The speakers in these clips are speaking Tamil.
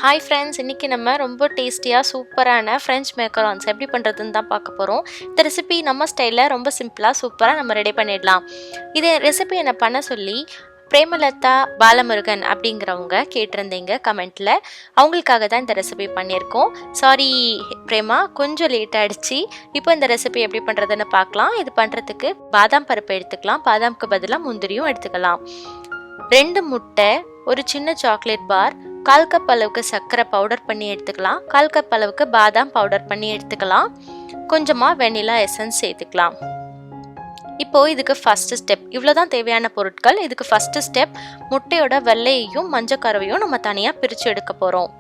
ஹாய் ஃப்ரெண்ட்ஸ், இன்றைக்கி நம்ம ரொம்ப டேஸ்டியாக சூப்பரான ஃப்ரெஞ்ச் மேக்கரான்ஸ் எப்படி பண்ணுறதுன்னு தான் பார்க்க போகிறோம். இந்த ரெசிபி நம்ம ஸ்டைலில் ரொம்ப சிம்பிளாக சூப்பராக நம்ம ரெடி பண்ணிடலாம். இதே ரெசிபி என்ன பண்ண சொல்லி பிரேமலதா பாலமுருகன் அப்படிங்கிறவங்க கேட்டிருந்தீங்க கமெண்ட்டில். அவங்களுக்காக தான் இந்த ரெசிபி பண்ணியிருக்கோம். சாரி பிரேமா, கொஞ்சம் லேட் ஆகிடுச்சு. இப்போ இந்த ரெசிபி எப்படி பண்ணுறதுன்னு பார்க்கலாம். இது பண்ணுறதுக்கு பாதாம் பருப்பு எடுத்துக்கலாம். பாதாமுக்கு பதிலாக முந்திரியும் எடுத்துக்கலாம். 2 முட்டை, ஒரு சின்ன சாக்லேட் பார், 1/4 கப் அளவுக்கு சர்க்கரை பவுடர் பண்ணி எடுத்துக்கலாம். 1/4 கப் அளவுக்கு பாதாம் பவுடர் பண்ணி எடுத்துக்கலாம். கொஞ்சமாக வெனிலா எசன்ஸ் சேர்த்துக்கலாம். இப்போது இதுக்கு ஃபஸ்ட்டு ஸ்டெப், இவ்வளோ தான் தேவையான பொருட்கள். இதுக்கு ஃபஸ்ட்டு ஸ்டெப், முட்டையோட வெள்ளையையும் மஞ்சள் கருவையும் நம்ம தனியாக பிரித்து எடுக்க போகிறோம்.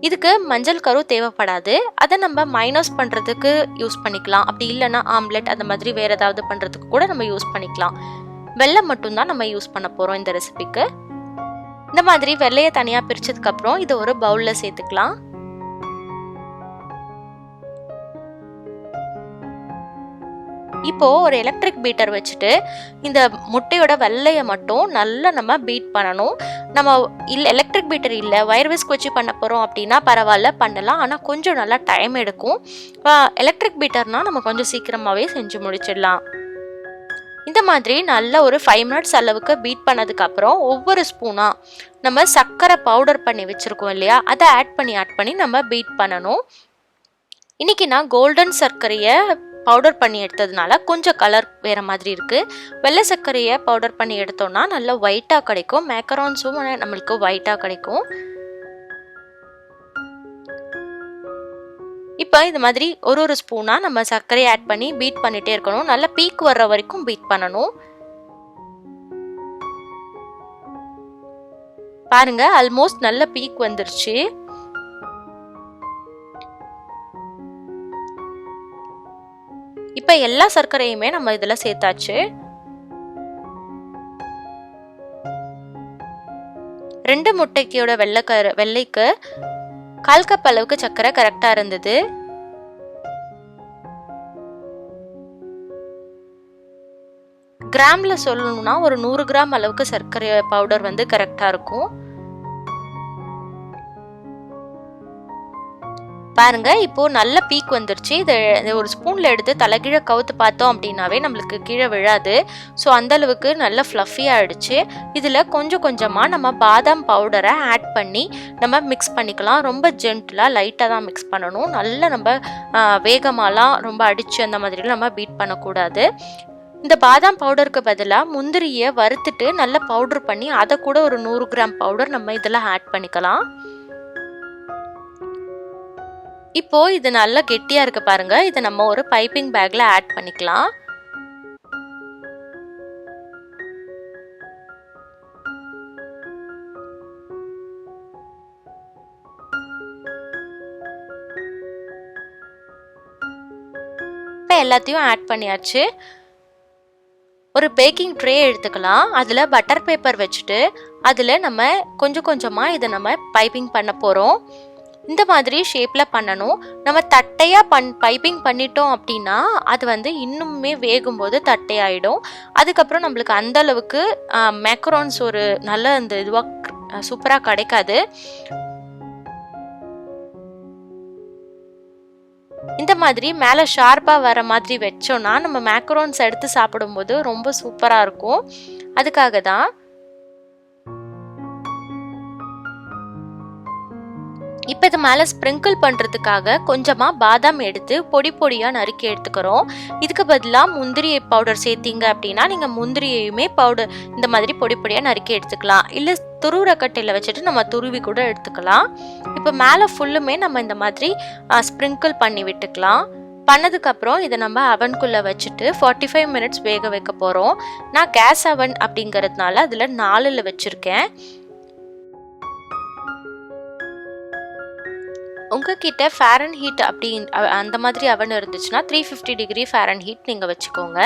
இதுக்கு மஞ்சள் கரு தேவைப்படாது, அதை நம்ம மைனஸ் பண்ணுறதுக்கு யூஸ் பண்ணிக்கலாம். அப்படி இல்லைன்னா ஆம்லெட் அந்த மாதிரி வேறு ஏதாவது பண்ணுறதுக்கு கூட நம்ம யூஸ் பண்ணிக்கலாம். வெள்ளை மட்டும்தான் நம்ம யூஸ் பண்ண போகிறோம் இந்த ரெசிபிக்கு. இந்த மாதிரி வெள்ளையை தனியாக பிரிச்சதுக்கப்புறம் இதை ஒரு பவுலில் சேர்த்துக்கலாம். இப்போ ஒரு எலக்ட்ரிக் பீட்டர் வச்சுட்டு இந்த முட்டையோட வெள்ளையை மட்டும் நல்லா நம்ம பீட் பண்ணணும். நம்ம எலக்ட்ரிக் பீட்டர் இல்லை, வயர் விஸ்க் வச்சு பண்ண போகிறோம் அப்படின்னா பரவாயில்ல, பண்ணலாம். ஆனால் கொஞ்சம் நல்லா டைம் எடுக்கும். எலக்ட்ரிக் பீட்டர்னால் நம்ம கொஞ்சம் சீக்கிரமாகவே செஞ்சு முடிச்சிடலாம். இந்த மாதிரி நல்லா ஒரு 5 மினிட்ஸ் அளவுக்கு பீட் பண்ணதுக்கப்புறம் ஒவ்வொரு ஸ்பூனாக நம்ம சர்க்கரை பவுடர் பண்ணி வச்சுருக்கோம் இல்லையா, அதை ஆட் பண்ணி நம்ம பீட் பண்ணணும். இன்றைக்கி நான் கோல்டன் சர்க்கரையை பவுடர் பண்ணி எடுத்ததுனால கொஞ்சம் கலர் வேறு மாதிரி இருக்குது. வெள்ளை சர்க்கரையை பவுடர் பண்ணி எடுத்தோம்னா நல்லா ஒயிட்டாக கிடைக்கும். மேக்கரான்ஸும் நம்மளுக்கு ஒயிட்டாக கிடைக்கும். இப்போ இது மாதிரி ஒரு ஸ்பூனாக நம்ம சர்க்கரையை ஆட் பண்ணி பீட் பண்ணிகிட்டே இருக்கணும். நல்லா பீக் வர்ற வரைக்கும் பீட் பண்ணணும். பாருங்க, ஆல்மோஸ்ட் நல்ல பீக் வந்துருச்சு. இப்போ எல்லா சர்க்கரையுமே நம்ம இதில் சேர்த்தாச்சு. 2 முட்டைக்கோட வெள்ளைக்கு 1/4 கப் அளவுக்கு சர்க்கரை கரெக்டாக இருந்தது. கிராமில் சொல்லணும்னா ஒரு 100 கிராம் அளவுக்கு சர்க்கரை பவுடர் வந்து கரெக்டாக இருக்கும். பாருங்க, இப்போ நல்ல பீக் வந்துருச்சு. இதை ஒரு ஸ்பூனில் எடுத்து தலைகீழ கவுத்து பார்த்தோம் அப்படின்னாவே நம்மளுக்கு கீழே விழாது. ஸோ அந்த அளவுக்கு நல்ல ஃப்ளஃபியாக ஆகிடுச்சு. இதில் கொஞ்சம் கொஞ்சமாக நம்ம பாதாம் பவுடரை ஆட் பண்ணி நம்ம மிக்ஸ் பண்ணிக்கலாம். ரொம்ப ஜென்டிலாக லைட்டாக தான் மிக்ஸ் பண்ணணும். நல்லா நம்ம வேகமாலாம் ரொம்ப அடித்து அந்த மாதிரிலாம் நம்ம பீட் பண்ணக்கூடாது. இந்த பாதாம் பவுடருக்கு பதிலாக முந்திரியை வறுத்துட்டு நல்லா பவுடர் பண்ணி அதை கூட ஒரு 100 கிராம் பவுடர் நம்ம இதில் ஆட் பண்ணிக்கலாம். இப்போ இது நல்லா கெட்டியா இருக்கு பாருங்க. இதை நம்ம ஒரு பைப்பிங் பேக்ல ஆட் பண்ணிக்கலாம். இப்போ எல்லாத்தையும் ஆட் பண்ணியாச்சு. ஒரு பேக்கிங் ட்ரே எடுத்துக்கலாம். அதில் பட்டர் பேப்பர் வச்சுட்டு அதில் நம்ம கொஞ்சம் கொஞ்சமாக இதை நம்ம பைப்பிங் பண்ண போகிறோம். இந்த மாதிரி ஷேப்பில் பண்ணணும். நம்ம தட்டையாக பைப்பிங் பண்ணிட்டோம் அப்படின்னா அது வந்து இன்னுமே வேகும்போது தட்டையாயிடும். அதுக்கப்புறம் நம்மளுக்கு அந்த அளவுக்கு மேக்கரான்ஸ் ஒரு நல்ல அந்த இதுவாக சூப்பராக கிடைக்காது. இந்த மாதிரி மேலே ஷார்ப்பாக வர மாதிரி வச்சோன்னா நம்ம மேக்கரான்ஸ் எடுத்து சாப்பிடும்போது ரொம்ப சூப்பராக இருக்கும். அதுக்காக தான். இப்போ இது மேலே ஸ்ப்ரிங்கிள் பண்ணுறதுக்காக கொஞ்சமாக பாதாம் எடுத்து பொடி பொடியாக நறுக்கி எடுத்துக்கிறோம். இதுக்கு பதிலாக முந்திரி பவுடர் சேர்த்திங்க அப்படின்னா நீங்கள் முந்திரியையுமே பவுடர் இந்த மாதிரி பொடி பொடியாக நறுக்கி எடுத்துக்கலாம். இல்லை துருவுற கட்டையில் வச்சுட்டு நம்ம துருவி கூட எடுத்துக்கலாம். இப்போ மேலே ஃபுல்லுமே நம்ம இந்த மாதிரி ஸ்ப்ரிங்கிள் பண்ணி விட்டுக்கலாம். பண்ணதுக்கப்புறம் இதை நம்ம அவனுக்குள்ளே வச்சுட்டு 45 மினிட்ஸ் வேக வைக்க போகிறோம். நான் கேஸ் அவன் அப்படிங்கிறதுனால அதில் 4ல் வச்சுருக்கேன். உங்ககிட்ட ஃபாரன்ஹீட் அப்படி அந்த மாதிரி அவன் இருந்துச்சுன்னா 350 டிகிரி ஃபாரன்ஹீட் நீங்கள் வச்சுக்கோங்க.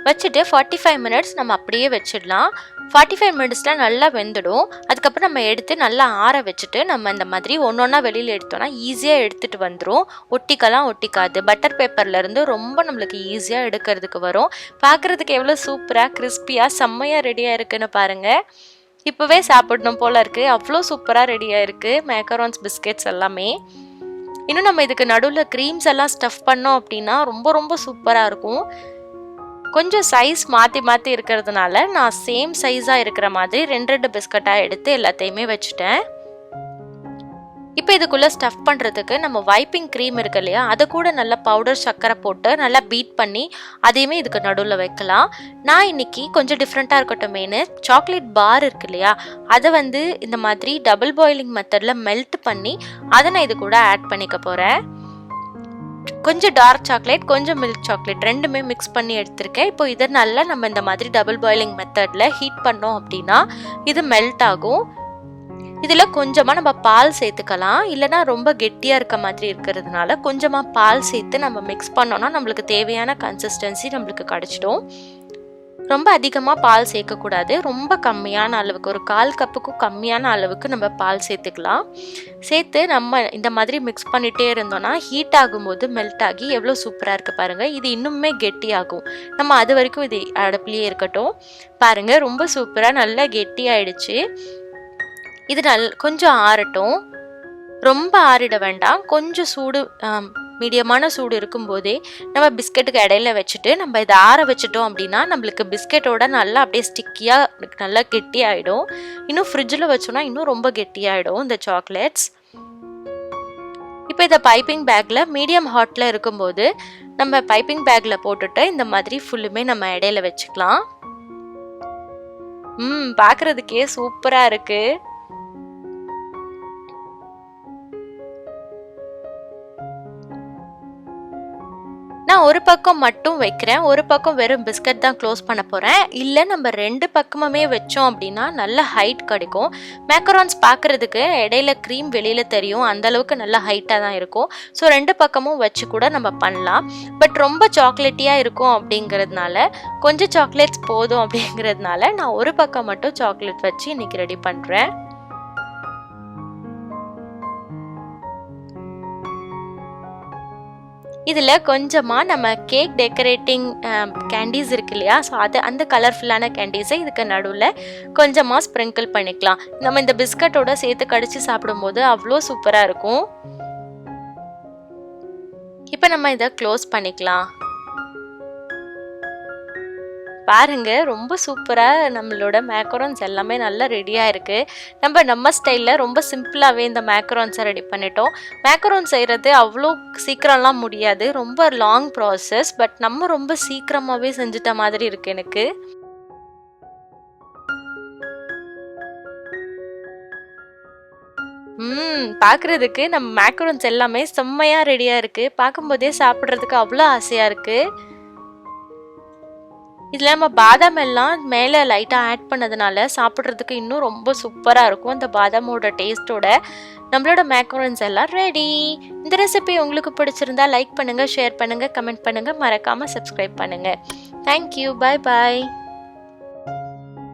வச்சுட்டு 45 மினிட்ஸ் நம்ம அப்படியே வச்சிடலாம். 45 மினிட்ஸில் நல்லா வெந்துடும். அதுக்கப்புறம் நம்ம எடுத்து நல்லா ஆற வச்சுட்டு நம்ம இந்த மாதிரி ஒன்றா வெளியில் எடுத்தோம்னா ஈஸியாக எடுத்துகிட்டு வந்துடும். ஒட்டிக்காது. பட்டர் பேப்பர்லேருந்து ரொம்ப நம்மளுக்கு ஈஸியாக எடுக்கிறதுக்கு வரும். பார்க்குறதுக்கு எவ்வளோ சூப்பராக கிறிஸ்பியாக செம்மையாக ரெடியாக இருக்குன்னு பாருங்கள். இப்போவே சாப்பிடணும் போல் இருக்குது. அவ்வளோ சூப்பராக ரெடியாக இருக்குது மேக்கரான்ஸ் பிஸ்கெட்ஸ் எல்லாமே. இன்னும் நம்ம இதுக்கு நடுவில் க்ரீம்ஸ் எல்லாம் ஸ்டஃப் பண்ணோம் அப்படின்னா ரொம்ப ரொம்ப சூப்பராக இருக்கும். கொஞ்சம் சைஸ் மாற்றி மாற்றி இருக்கிறதுனால நான் சேம் சைஸாக இருக்கிற மாதிரி 2 பிஸ்கட்டாக எடுத்து எல்லாத்தையுமே வச்சுட்டேன். இப்போ இதுக்குள்ளே ஸ்டஃப் பண்ணுறதுக்கு நம்ம வைப்பிங் க்ரீம் இருக்கு இல்லையா, அதை கூட நல்லா பவுடர் சர்க்கரை போட்டு நல்லா பீட் பண்ணி அதையுமே இதுக்கு நடுவில் வைக்கலாம். நான் இன்னைக்கு கொஞ்சம் டிஃப்ரெண்ட்டாக இருக்கட்டுமேனு சாக்லேட் பார் இருக்கு இல்லையா, அதை இந்த மாதிரி டபுள் பாயிலிங் மெத்தடில் மெல்ட் பண்ணி அதை நான் இது கூட ஆட் பண்ணிக்க போகிறேன். கொஞ்சம் டார்க் சாக்லேட் கொஞ்சம் மில்க் சாக்லேட் ரெண்டுமே மிக்ஸ் பண்ணி எடுத்திருக்கேன். இப்போ இதை நல்லா நம்ம இந்த மாதிரி டபுள் பாயிலிங் மெத்தடில் ஹீட் பண்ணோம் அப்படின்னா இது மெல்ட் ஆகும். இதில் கொஞ்சமாக நம்ம பால் சேர்த்துக்கலாம். இல்லைனா ரொம்ப கெட்டியாக இருக்க மாதிரி இருக்கிறதுனால கொஞ்சமாக பால் சேர்த்து நம்ம மிக்ஸ் பண்ணோன்னா நம்மளுக்கு தேவையான கன்சிஸ்டன்சி நம்மளுக்கு கிடச்சிடும். ரொம்ப அதிகமாக பால் சேர்க்கக்கூடாது. ரொம்ப கம்மியான அளவுக்கு ஒரு 1/4 கப்புக்கும் கம்மியான அளவுக்கு நம்ம பால் சேர்த்துக்கலாம். சேர்த்து நம்ம இந்த மாதிரி மிக்ஸ் பண்ணிகிட்டே இருந்தோன்னா ஹீட் ஆகும்போது மெல்ட் ஆகி எவ்வளோ சூப்பராக இருக்குது பாருங்கள். இது இன்னுமே கெட்டியாகும். நம்ம அது வரைக்கும் இது அடுப்புலேயே இருக்கட்டும். பாருங்கள் ரொம்ப சூப்பராக நல்லா கெட்டியாயிடுச்சு. இது கொஞ்சம் ஆறட்டும். ரொம்ப ஆறிட வேண்டாம். கொஞ்சம் சூடு மீடியமான சூடு இருக்கும்போதே நம்ம பிஸ்கெட்டுக்கு இடையில வச்சுட்டு நம்ம இதை ஆற வச்சுட்டோம் அப்படின்னா நம்மளுக்கு பிஸ்கெட்டோட நல்லா அப்படியே ஸ்டிக்கியாக நல்லா கெட்டியாயிடும். இன்னும் ஃப்ரிட்ஜில் வச்சோன்னா இன்னும் ரொம்ப கெட்டியாயிடும் இந்த சாக்லேட்ஸ். இப்போ இதை பைப்பிங் பேக்கில் மீடியம் ஹாட்டில் இருக்கும்போது நம்ம பைப்பிங் பேக்கில் போட்டுட்டு இந்த மாதிரி ஃபுல்லுமே நம்ம இடையில வச்சுக்கலாம். பார்க்குறதுக்கே சூப்பராக இருக்குது. நான் ஒரு பக்கம் மட்டும் வைக்கிறேன். ஒரு பக்கம் வெறும் பிஸ்கட் தான் க்ளோஸ் பண்ண போகிறேன். இல்லை நம்ம 2 பக்கமுமே வச்சோம் அப்படின்னா நல்ல ஹைட் கிடைக்கும். மேக்கரான்ஸ் பார்க்குறதுக்கு இடையில க்ரீம் வெளியில் தெரியும். அந்தளவுக்கு நல்ல ஹைட்டாக தான் இருக்கும். ஸோ 2 பக்கமும் வச்சு கூட நம்ம பண்ணலாம். பட் ரொம்ப சாக்லேட்டியாக இருக்கும் அப்படிங்கிறதுனால கொஞ்சம் சாக்லேட்ஸ் போதும் அப்படிங்கிறதுனால நான் ஒரு பக்கம் மட்டும் சாக்லேட் வச்சு இன்றைக்கி ரெடி பண்ணுறேன். இதில் கொஞ்சமாக நம்ம கேக் டெக்கரேட்டிங் கேண்டீஸ் இருக்கு இல்லையா, ஸோ அந்த கலர்ஃபுல்லான கேண்டீஸை இதுக்கு நடுவில் கொஞ்சமாக ஸ்ப்ரிங்கிள் பண்ணிக்கலாம். நம்ம இந்த பிஸ்கட்டோட சேர்த்து கடிச்சு சாப்பிடும்போது அவ்வளோ சூப்பராக இருக்கும். இப்போ நம்ம இதை க்ளோஸ் பண்ணிக்கலாம். பாருங்க ரொம்ப சூப்பராக நம்மளோட மேக்கரான்ஸ் எல்லாமே நல்லா ரெடியாக இருக்குது. நம்ம ஸ்டைலில் ரொம்ப சிம்பிளாகவே இந்த மேக்கரான்ஸை ரெடி பண்ணிட்டோம். மேக்கரான் செய்கிறது அவ்வளோ சீக்கிரம்லாம் முடியாது. ரொம்ப லாங் ப்ராசஸ். பட் நம்ம ரொம்ப சீக்கிரமாகவே செஞ்சிட்ட மாதிரி இருக்குது எனக்கு. பார்க்குறதுக்கு நம்ம மேக்கரான்ஸ் எல்லாமே செம்மையாக ரெடியாக இருக்குது. பார்க்கும்போதே சாப்பிட்றதுக்கு அவ்வளோ ஆசையாக இருக்குது. இதில் நம்ம பாதாம் எல்லாம் மேலே லைட்டாக ஆட் பண்ணதுனால சாப்பிட்றதுக்கு இன்னும் ரொம்ப சூப்பராக இருக்கும். அந்த பாதாமோட டேஸ்ட்டோட நம்மளோட மேக்கரான்ஸ் எல்லாம் ரெடி. இந்த ரெசிபி உங்களுக்கு பிடிச்சிருந்தா லைக் பண்ணுங்கள், ஷேர் பண்ணுங்கள், கமெண்ட் பண்ணுங்கள், மறக்காமல் சப்ஸ்கிரைப் பண்ணுங்கள். தேங்க்யூ. பாய் பாய்.